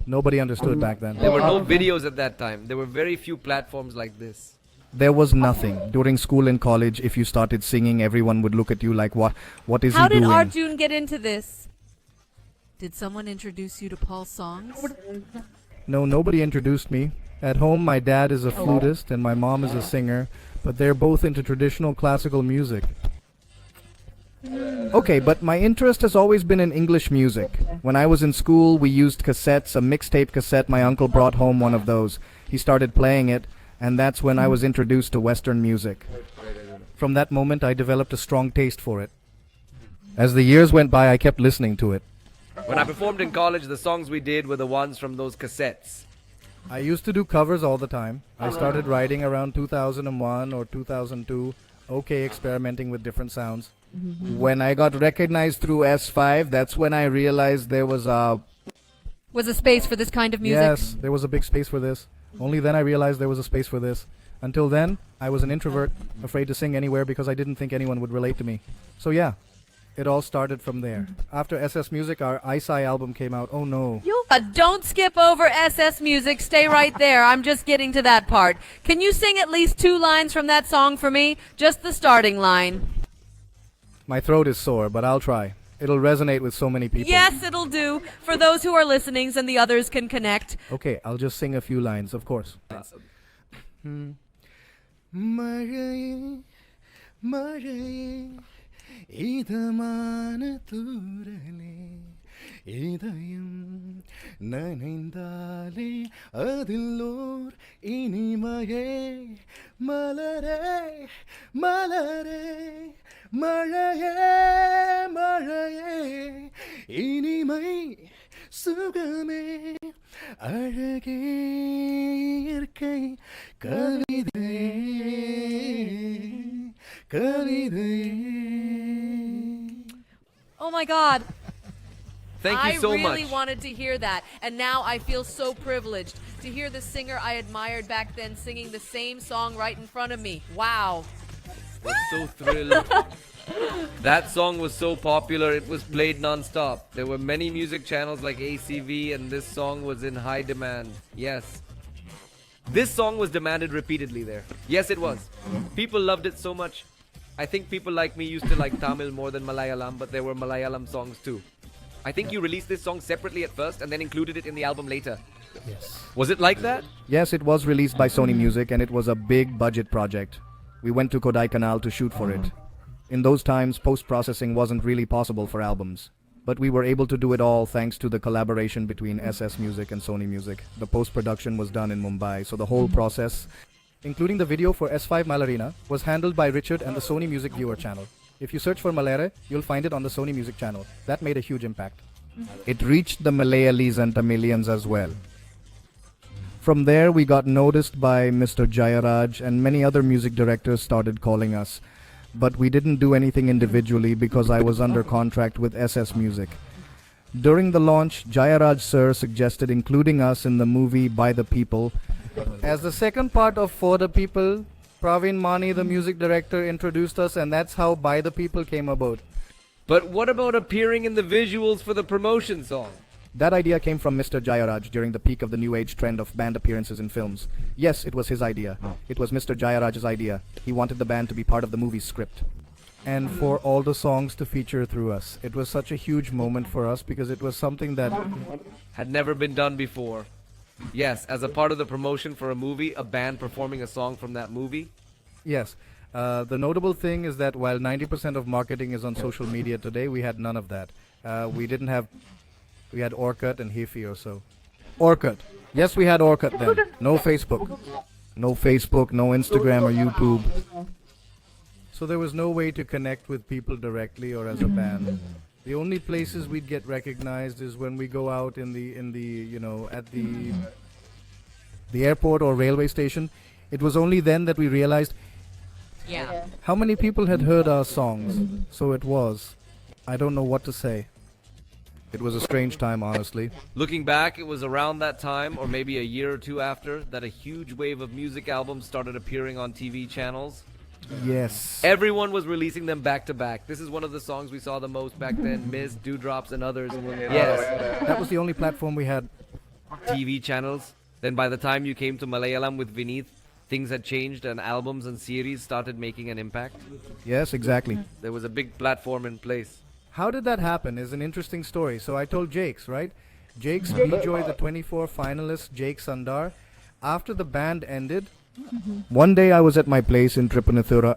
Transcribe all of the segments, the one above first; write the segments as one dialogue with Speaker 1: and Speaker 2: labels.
Speaker 1: Nobody understood back then.
Speaker 2: There were no videos at that time. There were very few platforms like this.
Speaker 1: There was nothing. During school and college, if you started singing, everyone would look at you like, what is
Speaker 3: How
Speaker 1: he
Speaker 3: did
Speaker 1: doing?
Speaker 3: Arjun get into this? Did someone introduce you to Paul's songs?
Speaker 1: No, nobody introduced me. At home, my dad is a flutist and my mom is a singer, but they're both into traditional classical music. Okay, but my interest has always been in English music. When I was in school, we used cassettes, a mixtape cassette. My uncle brought home one of those. He started playing it, and that's when I was introduced to Western music. From that moment, I developed a strong taste for it. As the years went by, I kept listening to it.
Speaker 2: When I performed in college, the songs we did were the ones from those cassettes.
Speaker 1: I used to do covers all the time. I started writing around 2001 or 2002, experimenting with different sounds. When I got recognized through S5, that's when I realized there was a
Speaker 3: space for this kind of music?
Speaker 1: Yes, there was a big space for this. Only then I realized there was a space for this. Until then, I was an introvert, afraid to sing anywhere because I didn't think anyone would relate to me. So yeah, it all started from there. After SS Music, our ISAI album came out. Oh no.
Speaker 3: Don't skip over SS Music. Stay right there. I'm just getting to that part. Can you sing at least 2 lines from that song for me? Just the starting line.
Speaker 1: My throat is sore, but I'll try. It'll resonate with so many people.
Speaker 3: Yes, it'll do. For those who are listening and the others can connect.
Speaker 1: Okay, I'll just sing a few lines, of course. மழையே மழையே இதமான தூறலே இதயம் நனைந்தாலே அதில்லோர் இனிமையே மலரே மலரே மழையே மழையே இனிமை சுகமே அழகே இயற்கை கவிதையே கவிதையே.
Speaker 3: Oh my God.
Speaker 2: Thank you so much.
Speaker 3: I really wanted to hear that, and now I feel so privileged to hear the singer I admired back then singing the same song right in front of me. Wow.
Speaker 2: I was so thrilled. That song was so popular, it was played non-stop. There were many music channels like ACV, and this song was in high demand. Yes. This song was demanded repeatedly there. Yes, it was. People loved it so much. I think people like me used to like Tamil more than Malayalam, but there were Malayalam songs too. I think you released this song separately at first and then included it in the album later.
Speaker 1: Yes.
Speaker 2: Was it like that?
Speaker 1: Yes, it was released by Sony Music and it was a big budget project. We went to Kodaikanal to shoot for it. In those times, post-processing wasn't really possible for albums. But we were able to do it all thanks to the collaboration between SS Music and Sony Music. The post-production was done in Mumbai, so the whole process, including the video for S5 Malarina, was handled by Richard and the Sony Music viewer channel. If you search for Malere, you'll find it on the Sony Music channel. That made a huge impact. It reached the Malayalis and Tamilians as well. From there, we got noticed by Mr. Jayaraj and many other music directors started calling us. But we didn't do anything individually because I was under contract with SS Music. During the launch, Jayaraj sir suggested including us in the movie By the People. As the second part of For the People, Praveen Mani, the music director, introduced us, and that's how By the People came about.
Speaker 2: But what about appearing in the visuals for the promotion song?
Speaker 1: That idea came from Mr. Jayaraj during the peak of the new age trend of band appearances in films. Yes, it was his idea. It was Mr. Jayaraj's idea. He wanted the band to be part of the movie's script. And for all the songs to feature through us. It was such a huge moment for us because it was something that
Speaker 2: had never been done before. Yes, as a part of the promotion for a movie, a band performing a song from that movie.
Speaker 1: Yes. The notable thing is that while 90% of marketing is on social media today, we had none of that. We had Orkut and Hifi or so. Orkut. Yes, we had Orkut then. No Facebook. No Facebook, no Instagram or YouTube. So there was no way to connect with people directly or as a band. The only places we'd get recognized is when we go out at the airport or railway station. It was only then that we realized how many people had heard our songs. So it was. I don't know what to say. It was a strange time, honestly.
Speaker 2: Looking back, it was around that time, or maybe a year or two after, that a huge wave of music albums started appearing on TV channels.
Speaker 1: Yes.
Speaker 2: Everyone was releasing them back to back. This is one of the songs we saw the most back then. Mist, Dewdrops, and others. Yes.
Speaker 1: That was the only platform we had.
Speaker 2: TV channels. Then by the time you came to Malayalam with Vineeth, things had changed and albums and series started making an impact.
Speaker 1: Yes, exactly.
Speaker 2: There was a big platform in place.
Speaker 1: How did that happen is an interesting story. So I told Jakes, right? Jakes Bejoy, the 24 finalist, Jake Sundar. After the band ended, one day I was at my place in Tripunithura.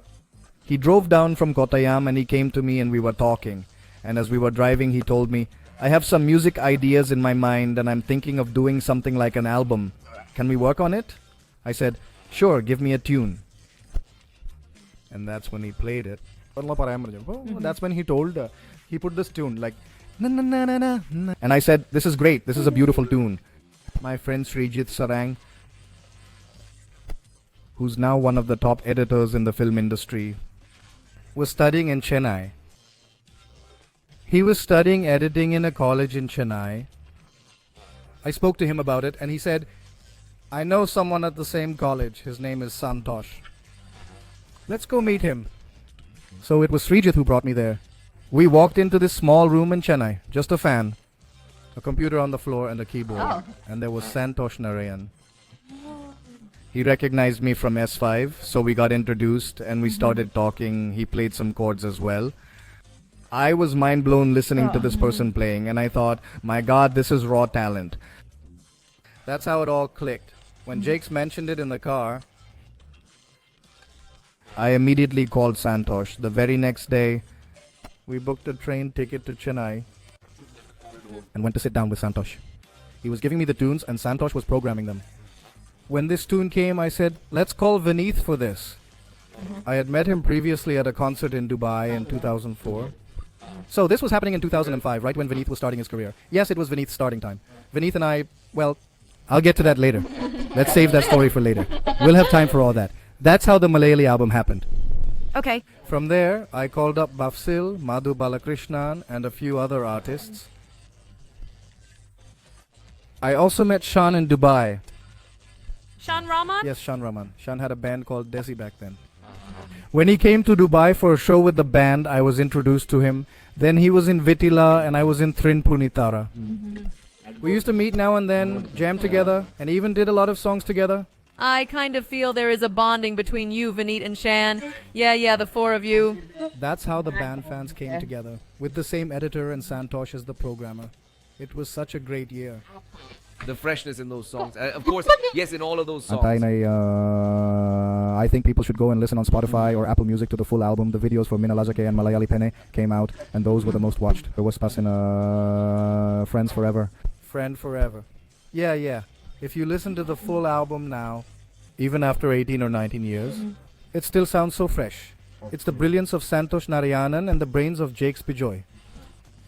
Speaker 1: He drove down from Kottayam and he came to me and we were talking. And as we were driving, he told me, I have some music ideas in my mind and I'm thinking of doing something like an album. Can we work on it? I said, sure, give me a tune. And that's when he played it. That's when he told he put this tune like na na na na na na. And I said, this is great, this is a beautiful tune. My friend Srijit Sarang, who's now one of the top editors in the film industry, was studying in Chennai. He was studying editing in a college in Chennai. I spoke to him about it and he said, I know someone at the same college. His name is Santhosh. Let's go meet him. So it was Srijit who brought me there. We walked into this small room in Chennai, just a fan, a computer on the floor and a keyboard. And there was Santhosh Narayanan. He recognized me from S5, so we got introduced and we started talking. He played some chords as well. I was mind blown listening to this person playing and I thought, my God, this is raw talent. That's how it all clicked. When Jakes mentioned it in the car, I immediately called Santhosh. The very next day, we booked a train ticket to Chennai and went to sit down with Santhosh. He was giving me the tunes and Santhosh was programming them. When this tune came, I said, let's call Vineeth for this. I had met him previously at a concert in Dubai in 2004. So this was happening in 2005, right when Vineeth was starting his career. Yes, it was Vineeth's starting time. Vineeth and I, well, I'll get to that later. Let's save that story for later. We'll have time for all that. That's how the Malayali album happened.
Speaker 3: Okay.
Speaker 1: From there, I called up Bafsil, Madhu Balakrishnan, and a few other artists. I also met Shaan in Dubai.
Speaker 3: Shaan Rahman?
Speaker 1: Yes, Shaan Rahman. Shaan had a band called Desi back then. When he came to Dubai for a show with the band, I was introduced to him. Then he was in Vitila and I was in Trinpunitara. We used to meet now and then, jam together, and even did a lot of songs together.
Speaker 3: I kind of feel there is a bonding between you, Vineeth, and Shaan. Yeah, the four of you.
Speaker 1: That's how the band fans came together, with the same editor and Santhosh as the programmer. It was such a great year.
Speaker 2: The freshness in those songs. Of course, yes, in all of those songs.
Speaker 1: I think people should go and listen on Spotify or Apple Music to the full album. The videos for Minalajake and Malayali Pene came out, and those were the most watched. There was Pasina Friends Forever. Friend Forever. Yeah. If you listen to the full album now, even after 18 or 19 years, it still sounds so fresh. It's the brilliance of Santhosh Narayanan and the brains of Jakes Bejoy.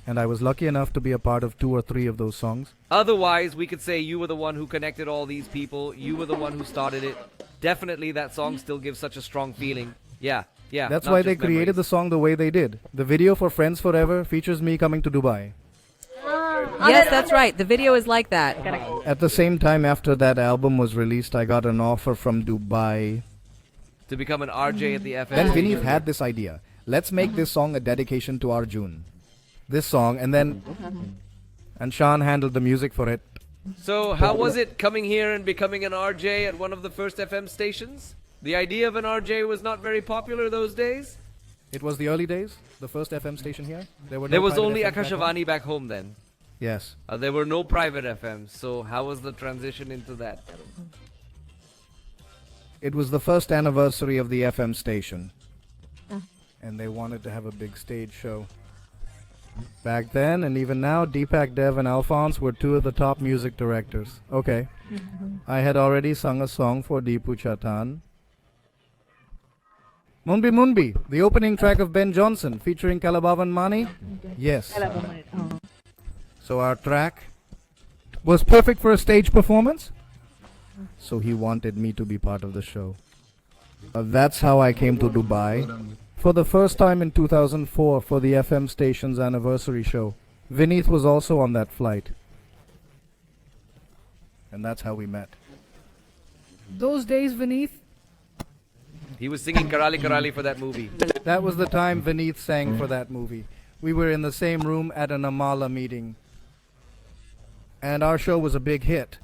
Speaker 1: And I was lucky enough to be a part of 2 or 3 of those songs.
Speaker 2: Otherwise, we could say you were the one who connected all these people. You were the one who started it. Definitely that song still gives such a strong feeling. Yeah.
Speaker 1: That's
Speaker 2: not
Speaker 1: why they
Speaker 2: just
Speaker 1: created
Speaker 2: memories.
Speaker 1: the song the way they did. The video for Friends Forever features me coming to Dubai.
Speaker 3: Yes, that's right. The video is like that.
Speaker 1: At the same time after that album was released, I got an offer from Dubai.
Speaker 2: To become an RJ at the FM.
Speaker 1: Then Vineeth had this idea. Let's make this song a dedication to Arjun. This song, and Shaan handled the music for it.
Speaker 2: So how was it coming here and becoming an RJ at one of the first FM stations? The idea of an RJ was not very popular those days.
Speaker 1: It was the early days, the first FM station here. There
Speaker 2: There
Speaker 1: no
Speaker 2: was
Speaker 1: private
Speaker 2: only
Speaker 1: FMs back home.
Speaker 2: Akashvani back home then.
Speaker 1: Yes.
Speaker 2: There were no private FMs. So how was the transition into that?
Speaker 1: It was the first anniversary of the FM station. And they wanted to have a big stage show. Back then, and even now, Deepak Dev and Alphonse were 2 of the top music directors. Okay. I had already sung a song for Deepu Chatan. Munbi Munbi, the opening track of Ben Johnson, featuring Kalabavan Mani. Yes. So our track was perfect for a stage performance. So he wanted me to be part of the show. That's how I came to Dubai. For the first time in 2004 for the FM station's anniversary show. Vineeth was also on that flight. And that's how we met. Those days, Vineeth,
Speaker 2: He was singing Karali Karali for that movie.
Speaker 1: that was the time Vineeth sang for that movie. We were in the same room at an Amala meeting. And our show was a big hit.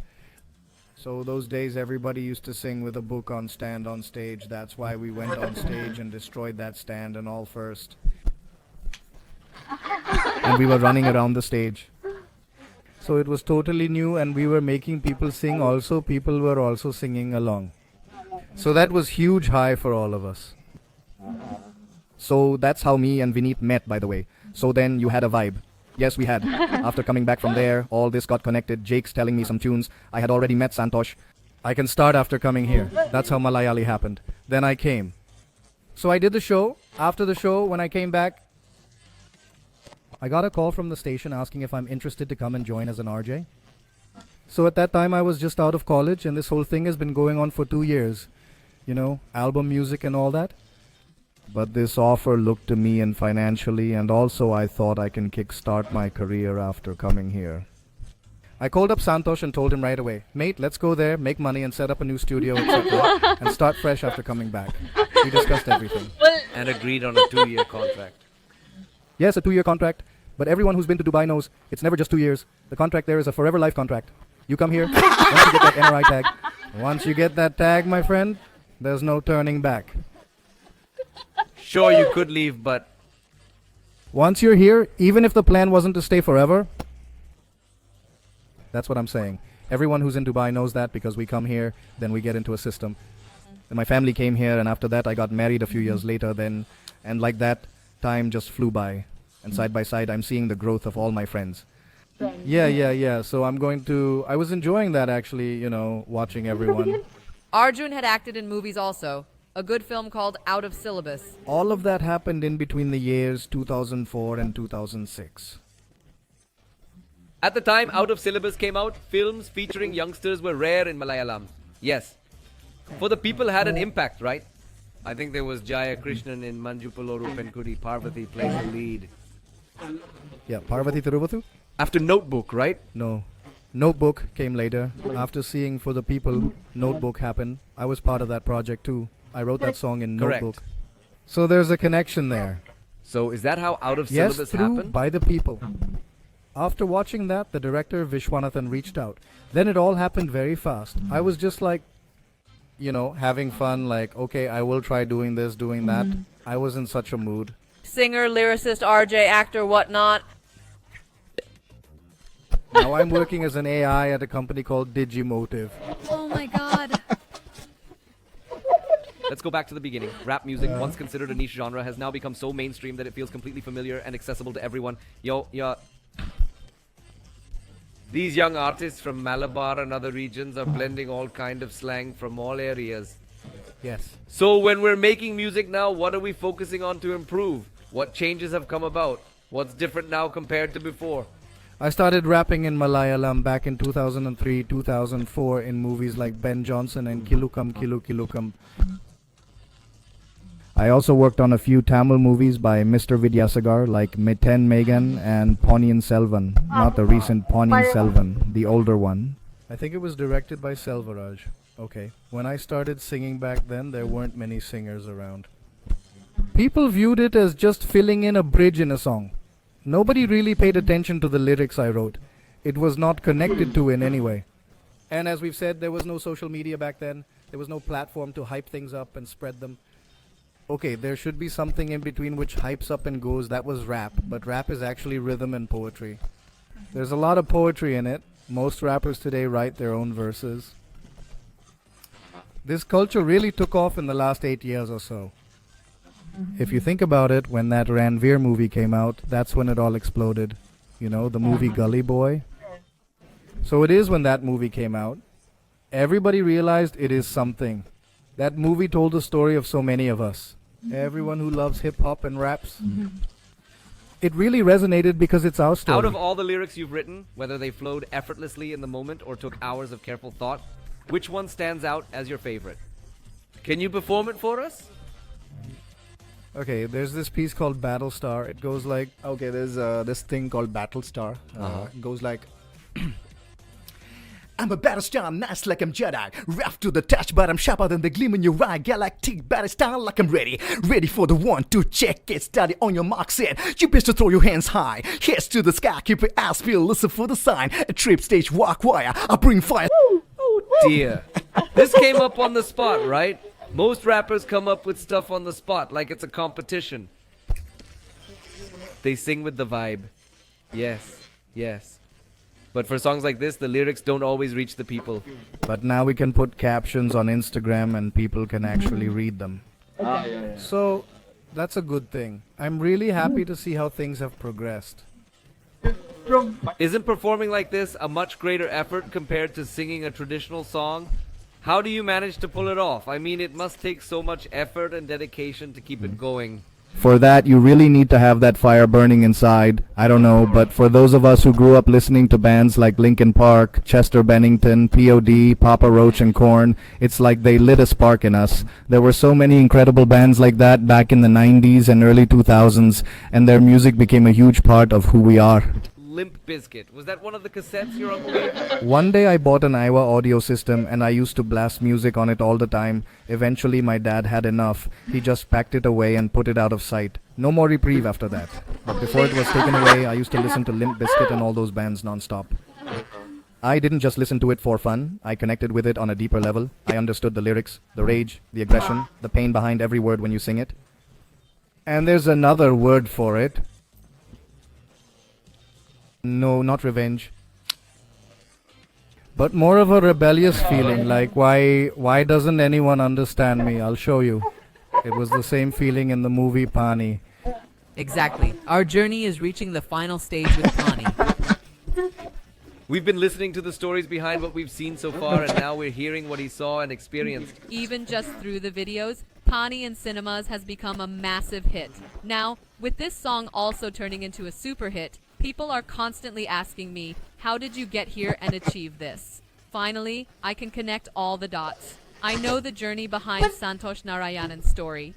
Speaker 1: So those days everybody used to sing with a book on stand on stage. That's why we went on stage and destroyed that stand and all first. And we were running around the stage. So it was totally new and we were making people sing also. People were also singing along. So that was huge high for all of us. So that's how me and Vineeth met, by the way. So then you had a vibe. Yes, we had. After coming back from there, all this got connected. Jakes telling me some tunes. I had already met Santhosh. I can start after coming here. That's how Malayali happened. Then I came. So I did the show. After the show, when I came back, I got a call from the station asking if I'm interested to come and join as an RJ. So at that time, I was just out of college, and this whole thing has been going on for 2 years. You know, album music and all that. But this offer looked to me and financially, and also I thought I can kickstart my career after coming here. I called up Santhosh and told him right away, mate, let's go there, make money and set up a new studio, etc. and start fresh after coming back. We discussed everything.
Speaker 2: And agreed on a 2-year contract.
Speaker 1: Yes, a 2-year contract. But everyone who's been to Dubai knows it's never just 2 years. The contract there is a forever life contract. You come here, once you get that NRI tag. Once you get that tag, my friend, there's no turning back.
Speaker 2: Sure, you could leave, but
Speaker 1: Once you're here, even if the plan wasn't to stay forever, that's what I'm saying. Everyone who's in Dubai knows that because we come here, then we get into a system. And my family came here, and after that I got married a few years later then. And like that, time just flew by. And side by side, I'm seeing the growth of all my friends. Yeah. So I was enjoying that actually, watching everyone.
Speaker 3: Arjun had acted in movies also. A good film called Out of Syllabus.
Speaker 1: All of that happened in between the years 2004 and 2006.
Speaker 2: at the time Out of Syllabus came out, films featuring youngsters were rare in Malayalam. Yes. For the people had an impact, right? I think there was Jaya Krishnan in Manju Pulloru Penkudi. Parvati plays the lead.
Speaker 1: Yeah, Parvati Thiruvathu?
Speaker 2: After Notebook, right?
Speaker 1: No. Notebook came later. After seeing For the People, Notebook happened. I was part of that project too. I wrote that song in
Speaker 2: Correct.
Speaker 1: Notebook. So there's a connection there.
Speaker 2: So is that how Out of
Speaker 1: Yes,
Speaker 2: Syllabus
Speaker 1: through
Speaker 2: happened?
Speaker 1: By the People. After watching that, the director Vishwanathan reached out. Then it all happened very fast. I was just like, having fun, like, okay, I will try doing this, doing that. I was in such a mood.
Speaker 3: Singer, lyricist, RJ, actor, whatnot.
Speaker 1: Now I'm working as an AI at a company called Digimotive.
Speaker 3: Oh my god.
Speaker 2: Let's go back to the beginning. Rap music, once considered a niche genre, has now become so mainstream that it feels completely familiar and accessible to everyone. These young artists from Malabar and other regions are blending all kind of slang from all areas.
Speaker 1: Yes.
Speaker 2: So when we're making music now, what are we focusing on to improve? What changes have come about? What's different now compared to before?
Speaker 1: I started rapping in Malayalam back in 2003, 2004 in movies like Ben Johnson and Kilukam Kilu Kilukam. I also worked on a few Tamil movies by Mr. Vidyasagar like Mitten Megan and Ponniyin Selvan. Not the recent Ponniyin Selvan, the older one. I think it was directed by Selvaraj. Okay. When I started singing back then, there weren't many singers around. People viewed it as just filling in a bridge in a song. Nobody really paid attention to the lyrics I wrote. It was not connected to in any way. And as we've said, there was no social media back then. There was no platform to hype things up and spread them. Okay, there should be something in between which hypes up and goes. That was rap, but rap is actually rhythm and poetry. There's a lot of poetry in it. Most rappers today write their own verses. This culture really took off in the last 8 years or so. If you think about it, when that Ranveer movie came out, that's when it all exploded. The movie Gully Boy. So it is when that movie came out. Everybody realized it is something. That movie told the story of so many of us. Everyone who loves hip-hop and raps. It really resonated because it's our story.
Speaker 2: Out of all the lyrics you've written, whether they flowed effortlessly in the moment or took hours of careful thought, which one stands out as your favorite? Can you perform it for us?
Speaker 1: Okay, there's this piece called Battlestar. It goes like...
Speaker 4: Okay, there's this thing called Battlestar. It goes like...
Speaker 1: I'm a barrister, I'm nice like I'm Jedi. Rough to the touch, but I'm sharper than the gleam in your eye. Galactic barrister like I'm ready. Ready for the 1-2 check. Get started on your mark set. You best to throw your hands high. Heads to the sky, keep your eyes peeled, listen for the sign. A trip stage, walk wire, I bring fire.
Speaker 2: Oh dear. This came up on the spot, right? Most rappers come up with stuff on the spot like it's a competition. They sing with the vibe. Yes, yes. But for songs like this, the lyrics don't always reach the people.
Speaker 1: But now we can put captions on Instagram and people can actually read them. So, that's a good thing. I'm really happy to see how things have progressed.
Speaker 2: Isn't performing like this a much greater effort compared to singing a traditional song? How do you manage to pull it off? I mean, it must take so much effort and dedication to keep it going.
Speaker 1: For that, you really need to have that fire burning inside. I don't know, but for those of us who grew up listening to bands like Linkin Park, Chester Bennington, POD, Papa Roach and Korn, it's like they lit a spark in us. There were so many incredible bands like that back in the 90s and early 2000s, and their music became a huge part of who we are.
Speaker 2: Limp Bizkit. Was that one of the cassettes your uncle gave?
Speaker 1: One day I bought an Iowa audio system and I used to blast music on it all the time. Eventually my dad had enough. He just packed it away and put it out of sight. No more reprieve after that. But before it was taken away, I used to listen to Limp Bizkit and all those bands non-stop. I didn't just listen to it for fun. I connected with it on a deeper level. I understood the lyrics, the rage, the aggression, the pain behind every word when you sing it. And there's another word for it. No, not revenge. But more of a rebellious feeling, like why doesn't anyone understand me? I'll show you. It was the same feeling in the movie Pani.
Speaker 3: Exactly. Our journey is reaching the final stage with Pani.
Speaker 2: We've been listening to the stories behind what we've seen so far, and now we're hearing what he saw and experienced.
Speaker 3: Even just through the videos, Pani in cinemas has become a massive hit. Now, with this song also turning into a super hit, people are constantly asking me, how did you get here and achieve this? Finally, I can connect all the dots. I know the journey behind Santhosh Narayanan's story.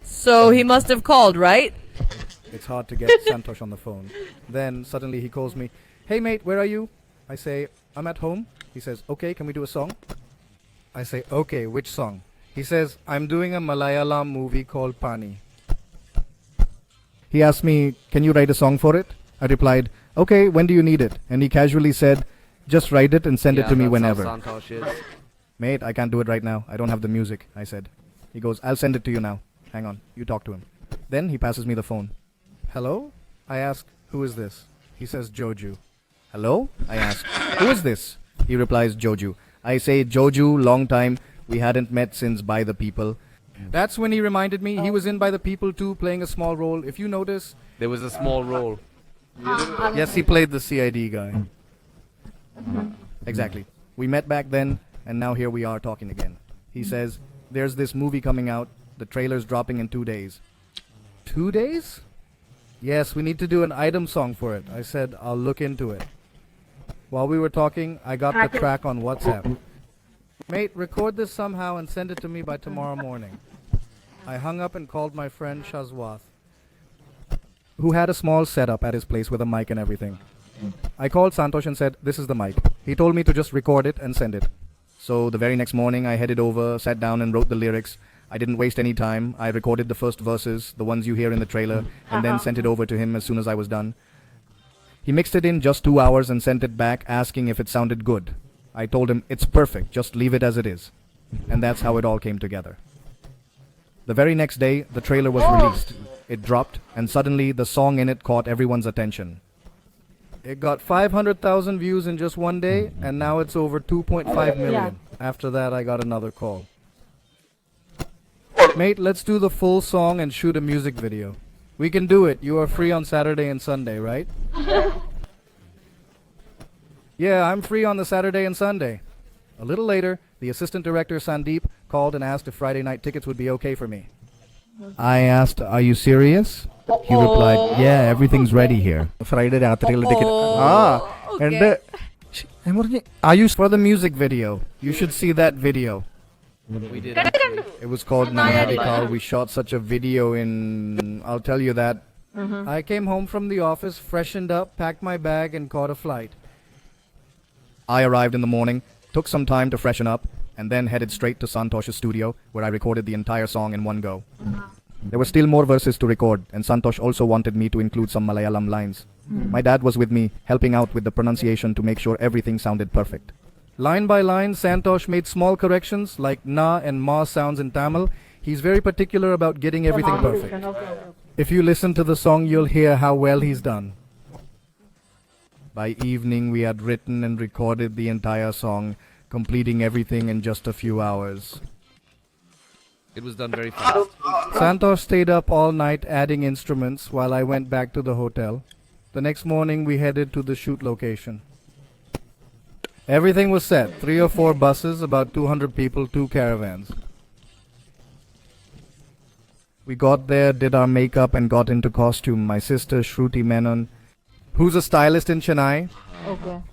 Speaker 3: So he must have called, right?
Speaker 1: It's hard to get Santhosh on the phone. Then suddenly he calls me, "Hey mate, where are you?" I say, "I'm at home." He says, "Okay, can we do a song?" I say, "Okay, which song?" He says, "I'm doing a Malayalam movie called Pani." He asked me, "Can you write a song for it?" I replied, "Okay, when do you need it?" And he casually said, "Just write it and send it to me whenever."
Speaker 2: That's how Santhosh is.
Speaker 1: "Mate, I can't do it right now. I don't have the music," I said. He goes, "I'll send it to you now. Hang on, you talk to him." Then he passes me the phone. "Hello?" I ask, "Who is this?" He says, "Joju." "Hello?" I ask, "Who is this?" He replies, "Joju." I say, "Joju, long time. We hadn't met since By the People." That's when he reminded me he was in By the People too, playing a small role. If you notice,
Speaker 2: There was a small role.
Speaker 1: yes, he played the CID guy. Exactly. We met back then, and now here we are talking again. He says, "There's this movie coming out. The trailer's dropping in 2 days." 2 days? "Yes, we need to do an item song for it." I said, "I'll look into it." While we were talking, I got the track on WhatsApp. "Mate, record this somehow and send it to me by tomorrow morning." I hung up and called my friend Shazwath, who had a small setup at his place with a mic and everything. I called Santhosh and said, "This is the mic." He told me to just record it and send it. So the very next morning, I headed over, sat down and wrote the lyrics. I didn't waste any time. I recorded the first verses, the ones you hear in the trailer, and then sent it over to him as soon as I was done. He mixed it in just 2 hours and sent it back asking if it sounded good. I told him, "It's perfect, just leave it as it is." And that's how it all came together. The very next day, the trailer was released. It dropped, and suddenly the song in it caught everyone's attention. It got 500,000 views in just 1 day, and now it's over 2.5 million. After that, I got another call. "Mate, let's do the full song and shoot a music video." "We can do it. You are free on Saturday and Sunday, right?" "Yeah, I'm free on the Saturday and Sunday." A little later, the assistant director Sandeep called and asked if Friday night tickets would be okay for me. I asked, "Are you serious?" He replied, "Yeah, everything's ready here." Friday രാത്രിയിലുള്ള ticket.
Speaker 3: Okay.
Speaker 1: And are you for the music video? You should see that video.
Speaker 2: We did. Actually.
Speaker 1: It was called Nayadikal. We shot such a video in, I'll tell you that. I came home from the office, freshened up, packed my bag, and caught a flight. I arrived in the morning, took some time to freshen up, and then headed straight to Santhosh's studio, where I recorded the entire song in one go. There were still more verses to record, and Santhosh also wanted me to include some Malayalam lines. My dad was with me, helping out with the pronunciation to make sure everything sounded perfect. Line by line, Santhosh made small corrections, like na and ma sounds in Tamil. He's very particular about getting everything perfect. If you listen to the song, you'll hear how well he's done. By evening, we had written and recorded the entire song, completing everything in just a few hours.
Speaker 2: It was done very fast.
Speaker 1: Santhosh stayed up all night adding instruments while I went back to the hotel. The next morning, we headed to the shoot location. Everything was set. 3 or 4 buses, about 200 people, 2 caravans. We got there, did our makeup and got into costume. My sister Shruti Menon, who's a stylist in Chennai,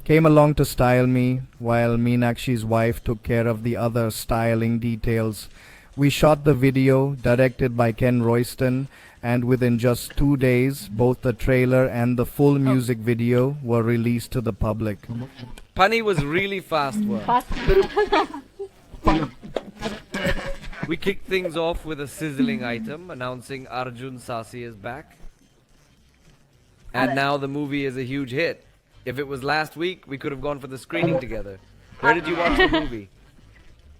Speaker 1: came along to style me, while Meenakshi's wife took care of the other styling details. We shot the video, directed by Ken Royson, and within just 2 days, both the trailer and the full music video were released to the public.
Speaker 2: Pani was really fast work. We kicked things off with a sizzling item announcing Arjun Sasi is back. And now the movie is a huge hit. If it was last week, we could have gone for the screening together. Where did you watch the movie?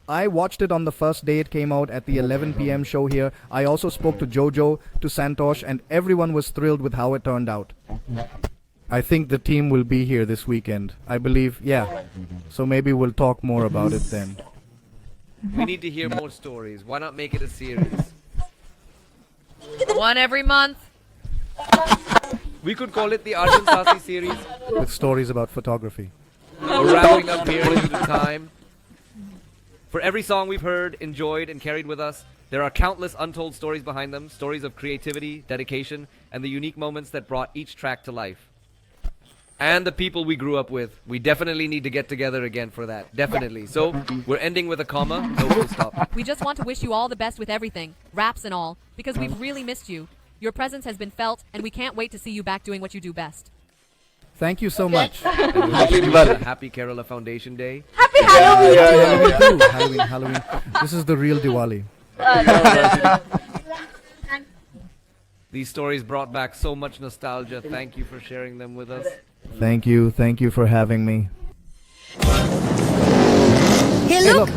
Speaker 1: I watched it on the first day it came out at the 11 p.m. show here. I also spoke to Jojo, to Santhosh, and everyone was thrilled with how it turned out. I think the team will be here this weekend. I believe, yeah. So maybe we'll talk more about it then.
Speaker 2: We need to hear more stories. Why not make it a series?
Speaker 3: One every month.
Speaker 2: We could call it the Arjun Sasi series.
Speaker 1: With stories about photography.
Speaker 2: We're wrapping up here into time. For every song we've heard, enjoyed, and carried with us, there are countless untold stories behind them, stories of creativity, dedication, and the unique moments that brought each track to life. And the people we grew up with. We definitely need to get together again for that. Definitely. So, we're ending with a comma, no full stop.
Speaker 3: We just want to wish you all the best with everything, raps and all, because we've really missed you. Your presence has been felt, and we can't wait to see you back doing what you do best.
Speaker 1: Thank you so much.
Speaker 2: And we're wishing you a happy Kerala Foundation Day.
Speaker 1: Halloween too. Halloween. This is the real Diwali.
Speaker 2: These stories brought back so much nostalgia. Thank you for sharing them with us.
Speaker 1: Thank you for having me.
Speaker 4: Hey, look!